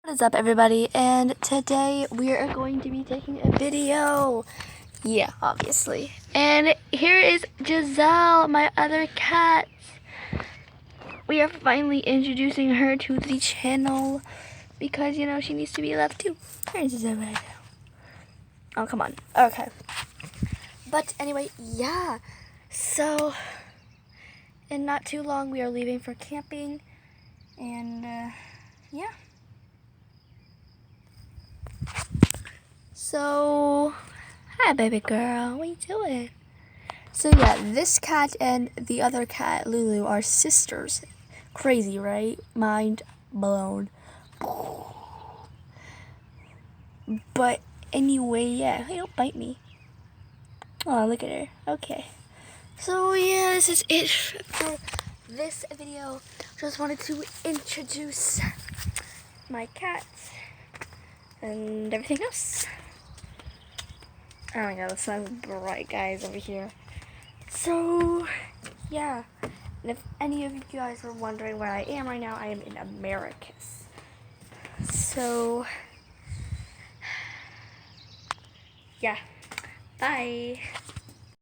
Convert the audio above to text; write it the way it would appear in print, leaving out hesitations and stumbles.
What is up, everybody? And today we are going to be taking a video. Yeah, obviously. And here is Gazelle, my other cat. We are finally introducing her to the channel because, you know, she needs to be loved too. Here's Zella. Oh, come on. Okay. But anyway, yeah. So, in not too long, we are leaving for camping. And, yeah. So, hi, baby girl. What you doing? So yeah, this cat and the other cat, Lulu, are sisters. Crazy, right? Mind blown. But anyway, yeah. Hey, don't bite me. Oh, look at her. Okay. So yeah, this is it for this video. Just wanted to introduce my cats and everything else. Oh my god, the sun's bright, guys, over here. So, yeah. And if any of you guys are wondering where I am right now, I am in Americus. So, yeah. Bye.